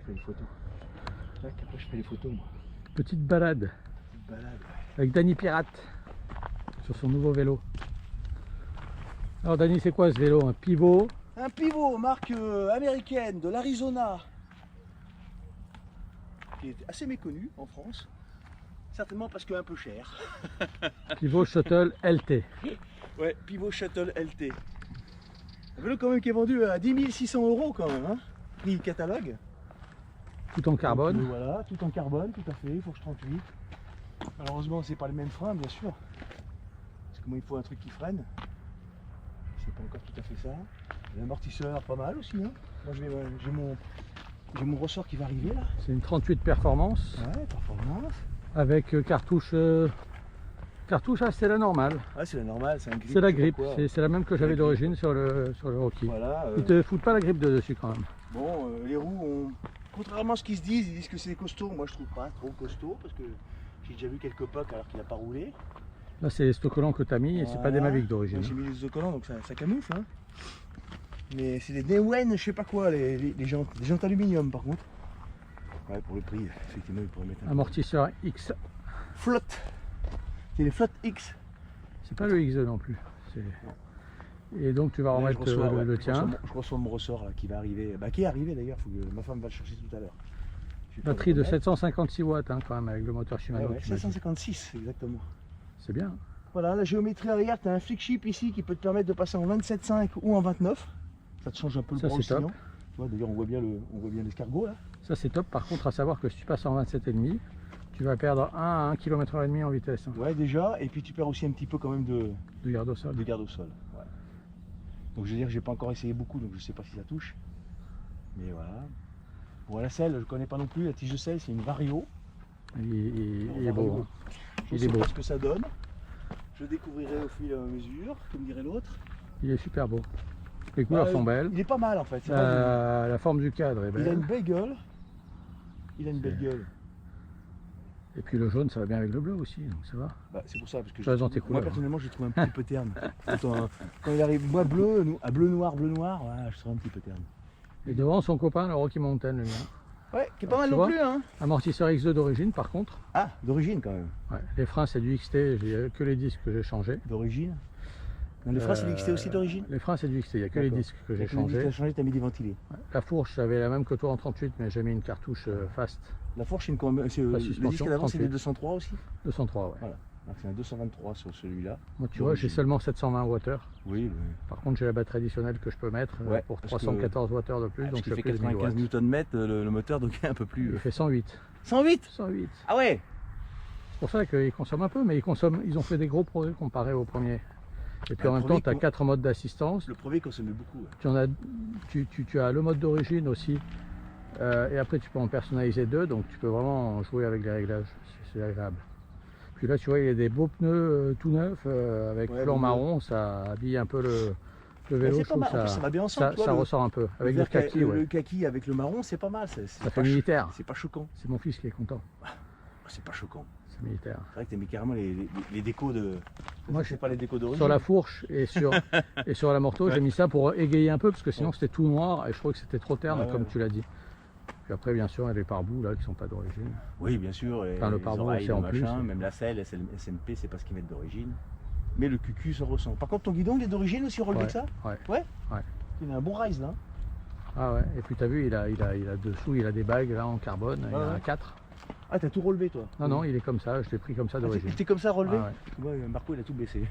Je fais les photos. Tac, après je fais les photos moi. Petite balade Petite balade, ouais. avec Dany Pirate sur son nouveau vélo. Alors Dany, c'est quoi ce vélo? Un pivot? Un pivot marque américaine de l'Arizona, qui est assez méconnu en France, certainement parce qu'un peu cher. Pivot Shuttle LT. Ouais, pivot Shuttle LT. Un vélo quand même qui est vendu à 10 600 € quand même, hein. Prix catalogue. Tout en carbone. Donc, voilà, tout en carbone, tout à fait, Fourche 38. Malheureusement, c'est pas le même frein, bien sûr. Parce que moi, il faut un truc qui freine. C'est pas encore tout à fait ça. L'amortisseur, pas mal aussi, hein. Moi, j'ai mon ressort qui va arriver là. C'est une 38 performance Ouais, performance. avec cartouche. Cartouche, c'est la normale. Ouais, c'est la normale, c'est un grip. C'est la je sais grippe, pas quoi. c'est la même que j'avais La d'origine sur le Rocky. Voilà. Ils te foutent pas la grippe de dessus quand même. Bon, les roues, contrairement à ce qu'ils se disent, ils disent que c'est costaud. Moi, je trouve pas trop costaud parce que j'ai déjà vu quelques pocs alors qu'il n'a pas roulé. Là, c'est les stockcollants que tu as mis et c'est pas des Mavic d'origine. Moi, j'ai mis les autocollants donc ça camoufle. Hein. Mais c'est des Newen, je sais pas quoi, les jantes aluminium par contre. Ouais, pour le prix, effectivement, ils pourraient mettre un Amortisseur X. flotte. C'est les flottes X. C'est pas le X2 non plus. Et donc tu vas Là, remettre le tien. Je reçois mon ressort là, qui va arriver. Bah, qui est arrivé d'ailleurs, ma femme va le chercher tout à l'heure. Je vais pas Batterie le de remettre. 756 watts hein, quand même avec le moteur Shimano. Ouais, tu m'as dit. 756 exactement. C'est bien. Voilà, la géométrie arrière, tu as un flick chip ici qui peut te permettre de passer en 27,5 ou en 29. Ça te change un peu le Ça, bras c'est aussi, top. non? Tu vois, d'ailleurs on voit bien l'escargot là. Ça c'est top. Par contre, à savoir que si tu passes en 27,5, tu vas perdre 1 à 1 km en vitesse hein, Ouais déjà, et puis tu perds aussi un petit peu quand même de garde au sol. garde au sol. Ouais. Donc je veux dire, j'ai pas encore essayé beaucoup, donc je sais pas si ça touche. Mais voilà. Bon, la selle, je connais pas non plus. La tige de selle, c'est une Vario. Il est beau. Hein. Je Il sais est beau. pas ce que ça donne. Je découvrirai au fil et à mesure, comme dirait l'autre. Il est super beau. Les couleurs sont belles. Il est pas mal en fait. c'est pas La forme du cadre est il a une belle. belle gueule. Il a une belle gueule. Et puis le jaune, ça va bien avec le bleu aussi, donc ça va. Bah, c'est pour ça, parce que Ça, dans tes moi couleurs. personnellement je le trouve un petit peu terne. Quand il arrive, moi bleu, bleu noir, voilà, je trouve un petit peu terne. Et devant son copain, le Rocky Mountain, le mien. Ouais, qui est pas Alors, mal tu non vois plus, hein. Amortisseur X2 d'origine par contre. Ah, d'origine quand même. Ouais. Les freins c'est du XT, j'ai que les disques que j'ai changés. D'origine. Non, les freins c'est du XT aussi d'origine. Les freins c'est du XT, il n'y a que les D'accord. disques que j'ai Tu changés. as changé, t'as mis des ventilés. Ouais. La fourche, j'avais la même que toi en 38, mais j'ai mis une cartouche fast La fourche, c'est le disque suspension, d'avant, c'est 38. des 203 aussi. 203. Ouais. Voilà. Donc c'est un 223 sur celui-là. Moi, tu vois, j'ai seulement 720 Wh. Oui, oui. Par contre, j'ai la batterie additionnelle que je peux mettre Ouais, pour parce que- 314 Wh de plus, Parce donc qu'il je fait fais plus de 1000 95 watts. Nm le moteur, donc il est un peu plus. Il fait 108. 108. 108. Ah ouais. C'est pour ça qu'ils consomment un peu, mais ils ont fait des gros progrès comparé au premier. Et puis Le en même temps, premier tu as con- 4 modes d'assistance. Le premier consommait beaucoup. Ouais. Tu as le mode d'origine aussi. Et après, tu peux en personnaliser 2, donc tu peux vraiment jouer avec les réglages. C'est agréable. Puis là, tu vois, il y a des beaux pneus tout neufs avec Ouais, flanc beau marron. Ça habille un peu le Ouais, vélo. c'est Je pas trouve mal. En plus, ça, ça va bien ensemble. tu vois, ça le- ressort un peu. Avec le vert kaki, le ouais. kaki avec le marron, c'est pas mal. C'est Ça pas fait militaire. C'est pas choquant. C'est mon fils qui est content. C'est pas choquant. C'est militaire. C'est vrai que t'as mis carrément les décos de. Moi, je sais pas les décos d'origine. Sur la fourche et sur la morteau, j'ai mis ça pour égayer un peu parce que sinon c'était tout noir et je trouvais que c'était trop terne Ouais, comme ouais. tu l'as dit. Puis après, bien sûr, il y a les pare-bouts là qui sont pas d'origine. Oui, bien sûr. Et Enfin, le les pare-brise, oreilles, c'est le en plus. machin, même la selle, SMP, c'est pas ce qu'ils mettent d'origine. Mais le QQ se ressent. Par contre, ton guidon, il est d'origine aussi relevé Ouais, que ça. ouais. Ouais. Ouais. Il a un bon rise là. Ah ouais, et puis tu as vu, il a dessous, il a des bagues là en carbone, il y en a ouais. 4. Ah, t'as tout relevé toi. Non, non, il est comme ça, je l'ai pris comme ça d'origine. T'es comme ça relevé. Ah Ouais, Marco, il a tout baissé.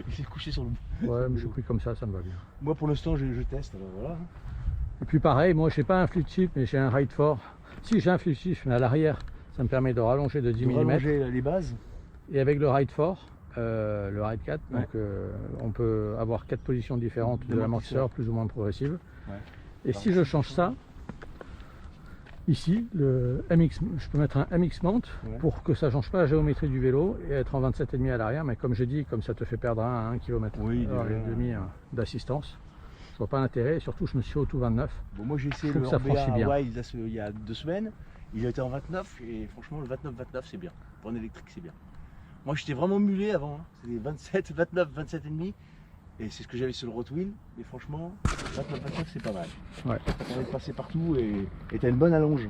Il s'est couché sur le. ouais, mais j'ai pris comme ça me va bien. Moi, pour l'instant, je teste. Alors voilà. Et puis pareil, moi j'ai pas un flip chip, mais j'ai un ride fort. Si j'ai un flip chip, mais à l'arrière, ça me permet de rallonger de 10 De mm. rallonger les bases. Et avec le ride fort, le ride 4, Ouais. donc on peut avoir 4 positions différentes de l'amortisseur, plus ou moins progressives. Ouais. Et si je change ça, ici, le MX, je peux mettre un MX mount Ouais. pour que ça ne change pas la géométrie du vélo et être en 27,5 à l'arrière. Mais comme j'ai dit, comme ça te fait perdre 1 à 1 km Oui, déjà. et demi d'assistance, je vois pas l'intérêt. Et surtout, je me suis au tout 29. Bon, moi, j'ai essayé Je trouve le que ça franchit bien. Hawaii il y a 2 semaines. Il a été en 29 et franchement, le 29-29, c'est bien. Pour un électrique, c'est bien. Moi, j'étais vraiment mulé avant. Hein. C'était 27, 29, 27,5. Et c'est ce que j'avais sur le Rotwheel, mais franchement, là, pour le passage, c'est pas mal. Ouais. Ça permet de passer partout et t'as une bonne allonge.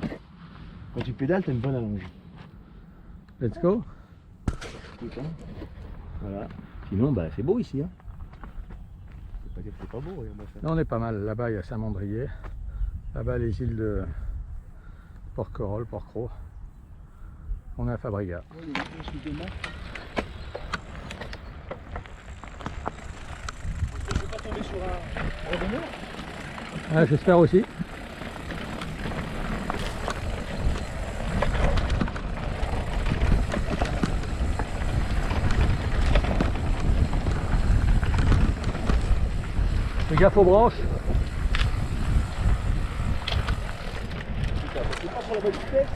Quand tu pédales, t'as une bonne allonge. Let's go. Écoute, hein. Voilà. Sinon, bah, c'est beau ici. Hein. Faut pas dire que c'est pas beau, regarde ça. Là, on est pas mal. Là-bas, il y a Saint-Mandrier. Là-bas, les îles de Porquerolles, Porquerolles. On est à Fabriga. Ouais, les gens se démarquent. Je peux pas tomber sur un randonneur. Ah, j'espère aussi. Fais gaffe aux branches. Putain, c'est pas sur la bonne vitesse.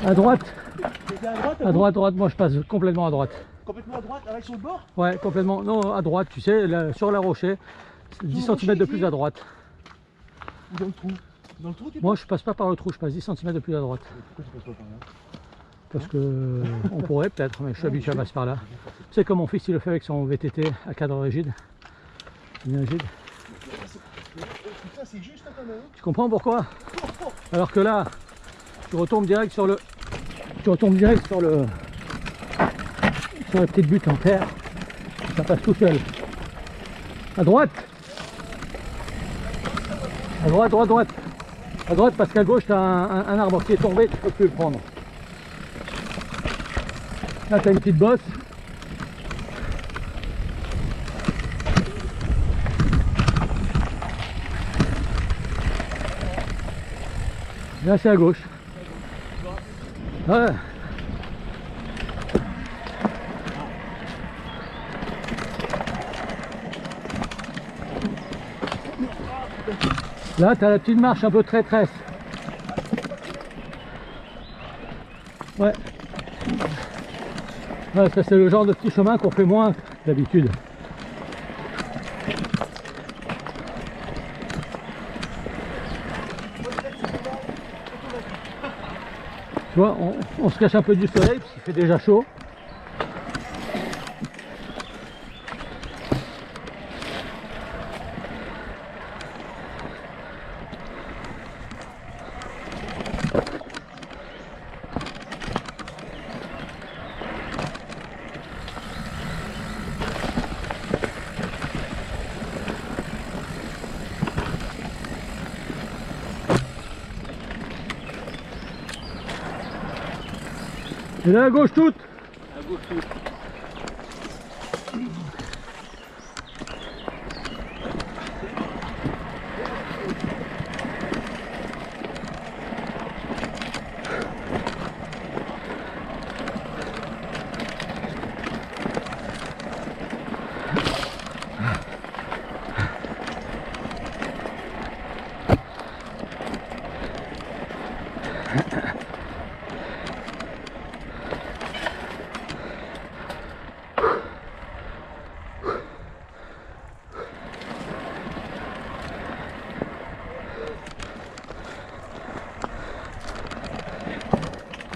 À droite. C'était à droite, À droite, droite. Moi, je passe complètement à droite. complètement à droite, avec sur le bord. Ouais, complètement. Non, à droite, tu sais, là, sur la rocher. 10 cm de plus à droite. Ou dans le trou. Dans le trou, tu Moi, je passe pas par le trou, je passe 10 cm de plus à droite. Pourquoi tu passes pas par là? Parce que on pourrait peut-être, mais je suis habitué à passer par là. Tu sais comme mon fils il le fait avec son VTT à cadre rigide. Bien rigide. Putain, c'est juste quand même. Tu comprends pourquoi? Alors que là, tu retombes direct sur le. Tu retombes direct sur le. Sur la petite butte en terre. Ça passe tout seul. À droite. À droite, droite, droite. À droite parce qu'à gauche tu as un arbre qui est tombé, tu peux plus le prendre. Là tu as une petite bosse. Là c'est à gauche. Ouais. Là tu as la petite marche un peu traîtresse. Ouais. Ouais, ça c'est le genre de petit chemin qu'on fait moins d'habitude. Tu vois, on se cache un peu du soleil parce qu'il fait déjà chaud. Et là à gauche toute. À gauche toute.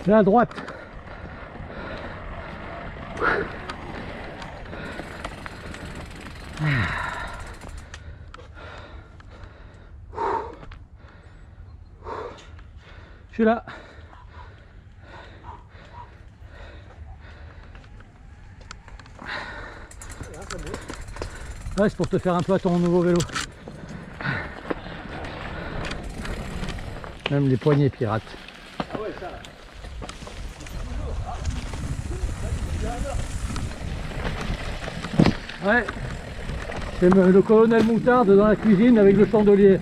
Là à droite. Je suis là. Ouais, c'est pour te faire un peu à ton nouveau vélo. Même les poignées pirates. Ah ouais, ça. Ouais, c'est le colonel Moutarde dans la cuisine avec le chandelier.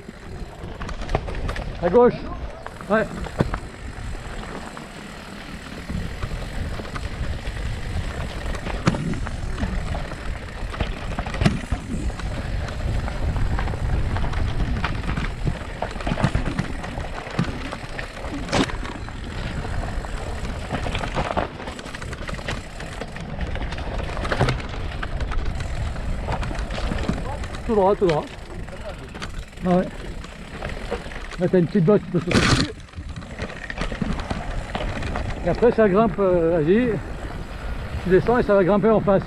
À gauche. Ouais. tout droit, tout droit. Ah ouais. Là t'as une petite bosse, tu peux sauter dessus. Et après ça grimpe, vas-y. Tu descends et ça va grimper en face.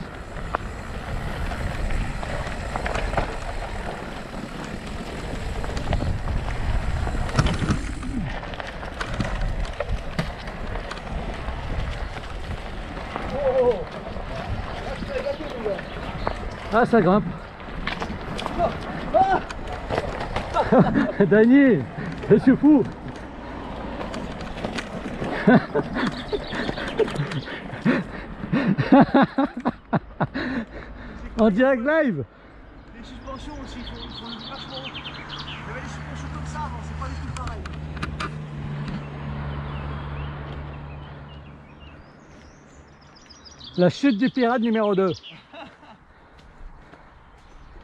Ah, ça grimpe. Dany, je suis fou. En direct live. Les suspensions aussi, il faut le vachement. Il y avait des suspensions comme ça avant, c'est pas du tout pareil. La chute du pirate numéro 2.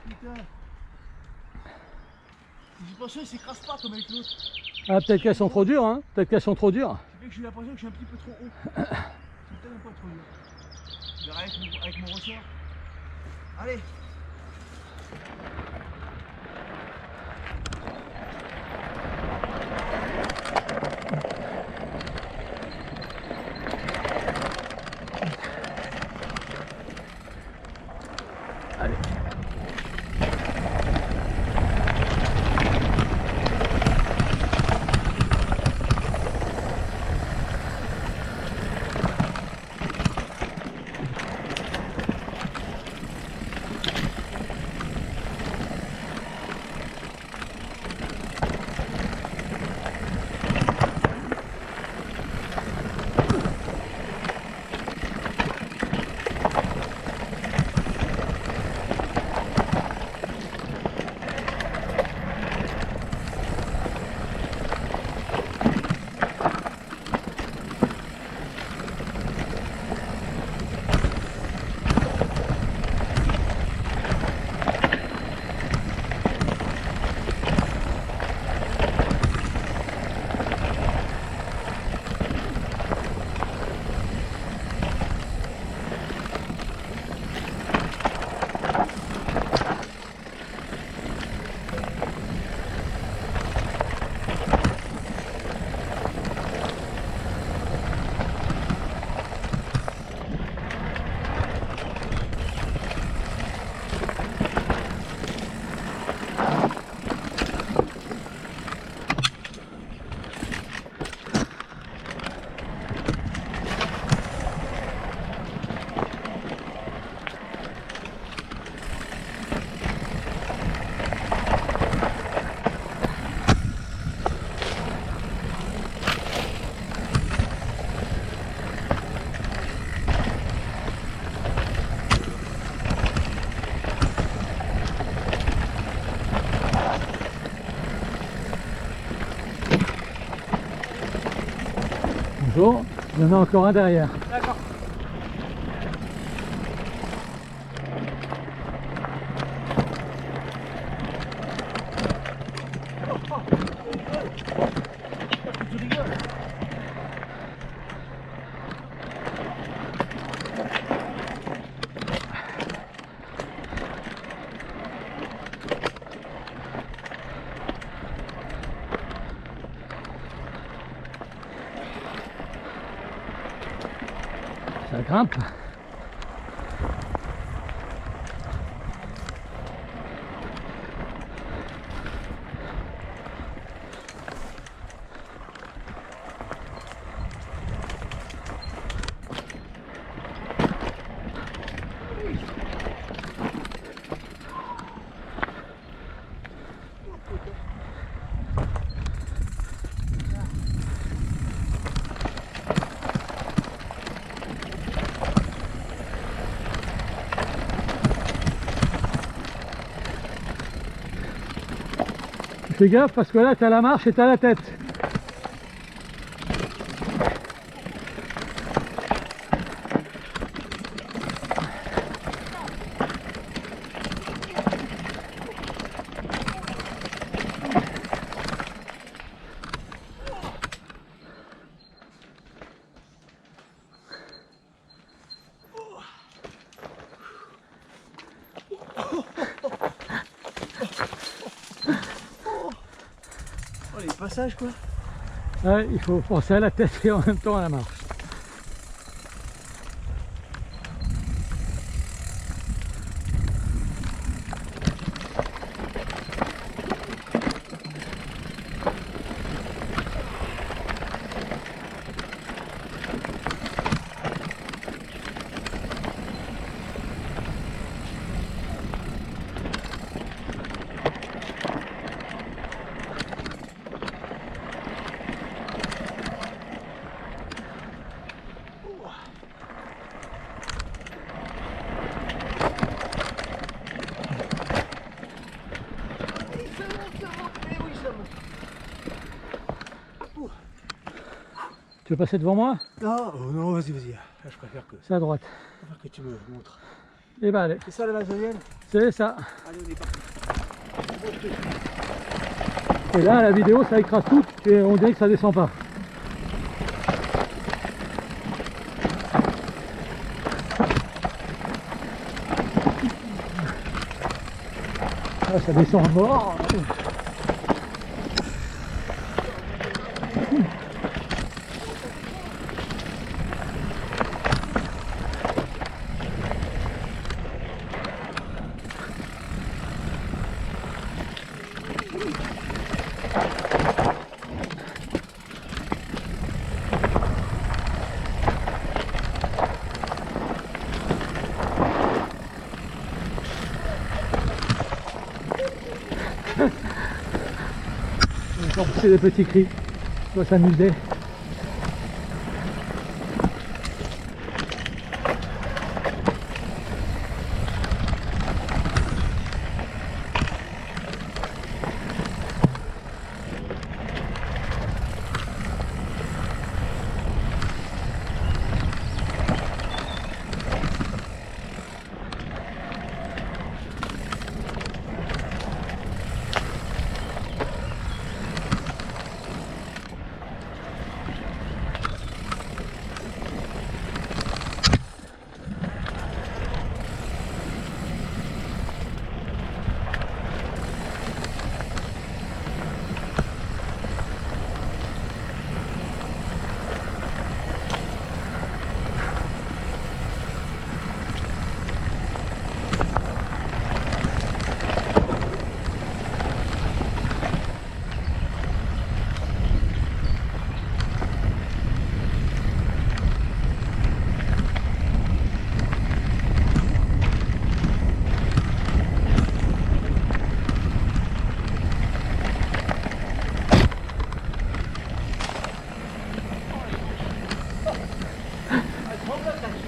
Putain. Les suspensions elles s'écrasent pas comme avec l'autre. Ah, peut-être qu'elles sont trop dures, hein. Peut-être qu'elles sont trop dures. Ça fait que j'ai l'impression que je suis un petit peu trop haut. C'est peut-être un peu trop dur. Je verrai avec mon ressort. Allez. Allez. Bonjour, il y en a encore un derrière. D'accord. Tu rigoles. Ça grimpe. Fais gaffe parce que là, tu as la marche et tu as la tête. Oh, les passages quoi. Ouais, il faut penser à la tête et en même temps à la marche. Tu veux passer devant moi? Non, oh non, vas-y, vas-y. Là, je préfère C'est à droite. que tu me montres. Et bah allez, C'est ça la Mazonienne? c'est ça. Allez, on est parti. Et là, la vidéo, ça écrase tout. On dirait que ça descend pas. Ah, ça descend à mort. On va pousser des petits cris. On va s'amuser.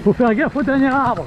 Faut faire gaffe au dernier arbre.